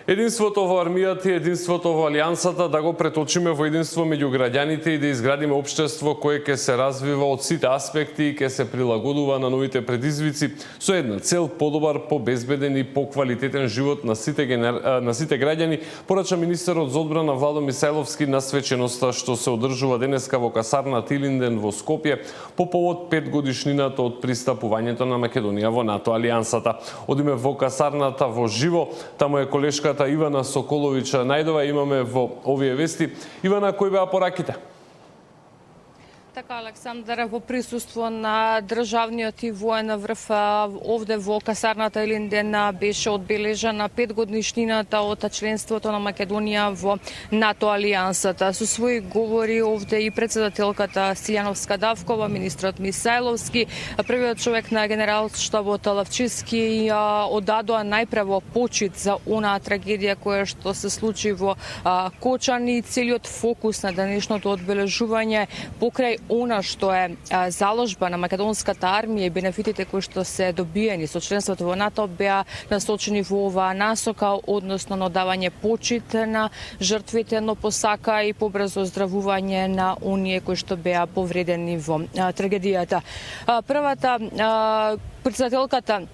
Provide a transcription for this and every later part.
Единството во армијата и единството во алијансата да го преточиме во единство меѓу граѓаните и да изградиме општество кое ќе се развива од сите аспекти и ќе се прилагодува на новите предизвици со една цел подобар, побезбеден и поквалитетен живот на сите граѓани, порача министерот за одбрана Владо Мисајловски на свеченоста што се одржува денеска во касарна Тилинден во Скопје по повод 5 годишнината од пристапувањето на Македонија во НАТО алијансата. Одиме во касарната во живо, таму е колешката Ивана Соколовича најдова, имаме во овие вести. Ивана, кои беа пораките? Така, Александар, во присуство на државниот и воен врв овде во касарната Илинден беше одбележана 5 годишнината од членството на Македонија во НАТО алијансата. Со своји говори овде и председателката Силјановска Давкова, министрот Мисајловски, првиот човек на генерал-штабот Лавчиски одадоа најпрво почит за онаа трагедија која што се случи во Кочани. Целиот фокус на денешното одбележување покрај она што е заложба на македонската армија и бенефитите кои што се добиени со членството во НАТО беа насочени во оваа насока, односно на одавање почит на жртвите, но посака и побрзо оздравување на оние кои што беа повредени во трагедијата. Првата председателката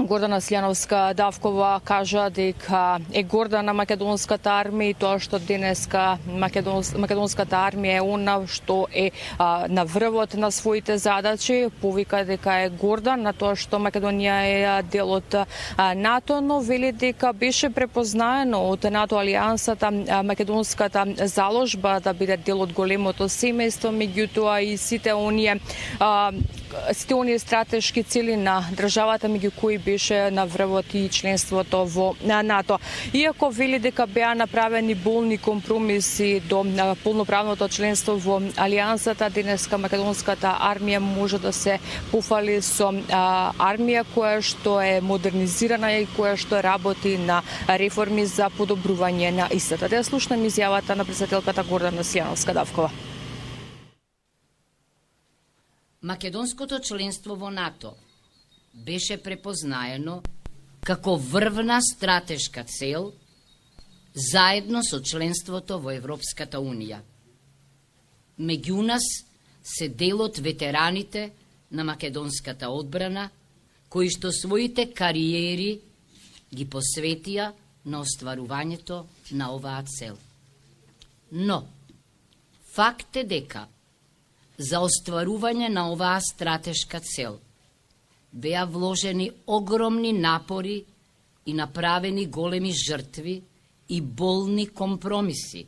Гордана Силјановска Давкова кажа дека е горда на македонската армија и тоа што денеска македонската армија е она што е на врвот на своите задачи. Повика дека е горда на тоа што Македонија е дел од НАТО, но вели дека беше препознаено од НАТО алијансата македонската заложба да биде дел од големото семејство, меѓутоа и сите оние стратешки цели на државата, меѓу кои беше на врвот и членството во НАТО. Иако вели дека беа направени болни компромиси до полноправното членство во алијансата, денеска македонската армија може да се пофали со армија која што е модернизирана и која што работи на реформи за подобрување на истата. Да слушнем изјавата на председателката Гордана Силјановска Давкова. Македонското членство во НАТО беше препознаено како врвна стратешка цел заедно со членството во Европската Унија. Меѓу нас се дел од ветераните на македонската одбрана, кои што своите кариери ги посветија на остварувањето на оваа цел. Но, факт е дека за остварување на оваа стратешка цел беа вложени огромни напори и направени големи жртви и болни компромиси,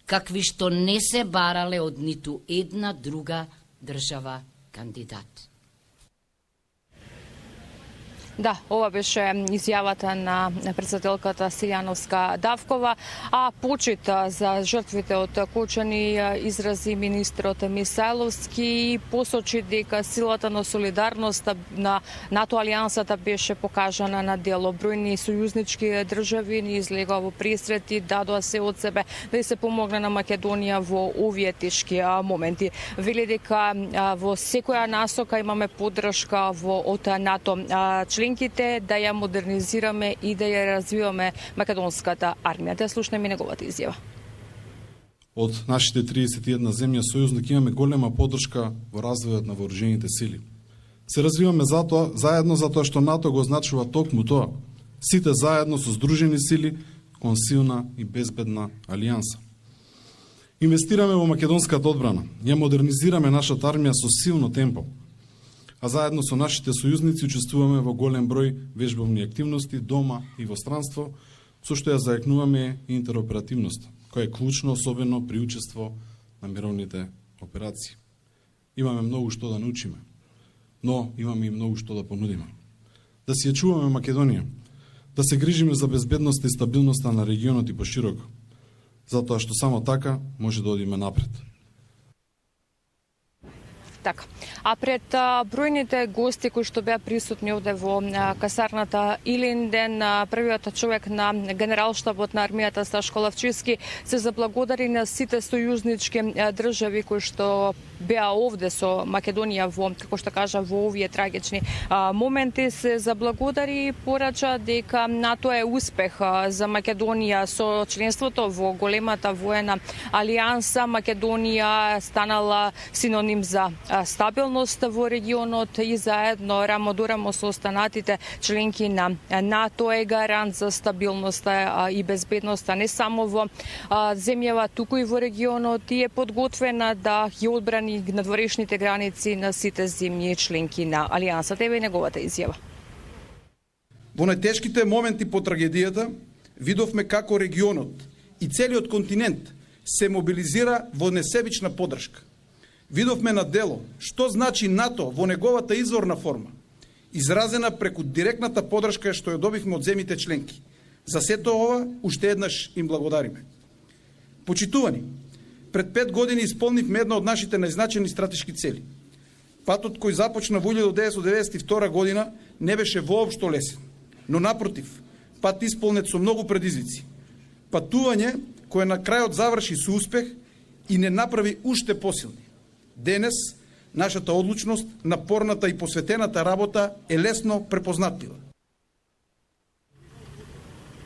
какви што не се барале од ниту една друга држава кандидат. Да, ова беше изјавата на председателката Силјановска Давкова, а почит за жртвите од Кочани изрази министрот Мисајловски и посочи дека силата на солидарност на НАТО алијансата беше покажана на дело. Бројни сојузнички држави ни излегоа во пресрети, дадоа се од себе да се помогне на Македонија во овие тешки моменти. Вели дека во секоја насока имаме поддршка од НАТО членките да ја модернизираме и да ја развиваме македонската армија. Да слушнеме неговата изјава. Од нашите 31 земја сојузник имаме голема поддршка во развојот на вооружените сили. Се развиваме заедно затоа што НАТО го означува токму тоа. Сите заедно со здружени сили кон силна и безбедна алијанса. Инвестираме во македонската одбрана. Ја модернизираме нашата армија со силно темпо. А заедно со нашите сојузници учествуваме во голем број вежбовни активности дома и во странство, со што ја заекнуваме и интероперативност, која е клучно особено при учество на мировните операции. Имаме многу што да научиме, но имаме и многу што да понудиме. Да си ја чуваме Македонија, да се грижиме за безбедноста и стабилноста на регионот и пошироко, затоа што само така може да одиме напред. Така. А пред бројните гости кои што беа присутни овде во касарната Илинден, првиот човек на генералштабот на армијата Сташко Лавчевски се заблагодари на сите сојузнички држави кои што беа овде со Македонија во, како што кажа, во овие трагични моменти. Се заблагодари и порача дека НАТО е успех за Македонија со членството во големата воена алијанса. Македонија станала синоним за стабилност во регионот и заедно рамо до рамо со останатите членки на НАТО е гарант за стабилноста и безбедноста не само во земјава, туку и во регионот и е подготвена да ги одбрани надворешните граници на сите земји членки на алијансата. Еве неговата изјава. Во најтешките моменти по трагедијата видовме како регионот и целиот континент се мобилизира во несебична поддршка. Видовме на дело што значи НАТО во неговата изворна форма, изразена преку директната поддршка што ја добивме од земјите членки. За сето ова уште еднаш им благодариме. Почитувани, пред 5 години исполнивме една од нашите најзначајни стратешки цели. Патот кој започна во 1992 година не беше воопшто лесен, но напротив, пат исполнет со многу предизвици. Патување кое на крајот заврши со успех и не направи уште посилни. Денес, нашата одлучност, напорната и посветената работа е лесно препознатлива.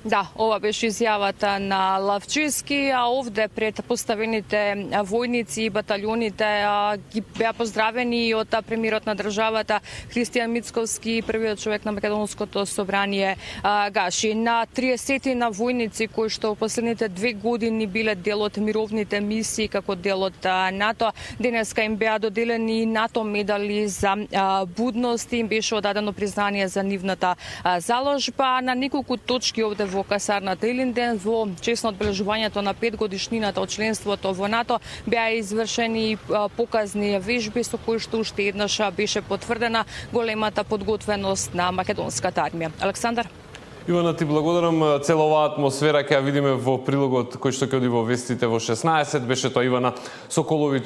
Да, ова беше изјавата на Лавчевски, а овде пред поставените војници и баталјоните ги беа поздравени од премиерот на државата Христијан Мицковски, првиот човек на Македонското собрание Гаши. На 30 на војници кои што во последните 2 години биле дел од мировните мисии како дел од НАТО, денеска им беа доделени НАТО медали за будност и им беше одадено признание за нивната заложба. На неколку точки овде во касарната Илинден во чест на одбележувањето на 5 годишнината од членството во НАТО беа извршени показни вежби со кои што уште еднаш беше потврдена големата подготвеност на македонската армија. Александар. Ивана, ти благодарам. Цела оваа атмосфера ќе ја видиме во прилогот кој што ќе оди во вестите во 16. Беше тоа Ивана Соколовиќ.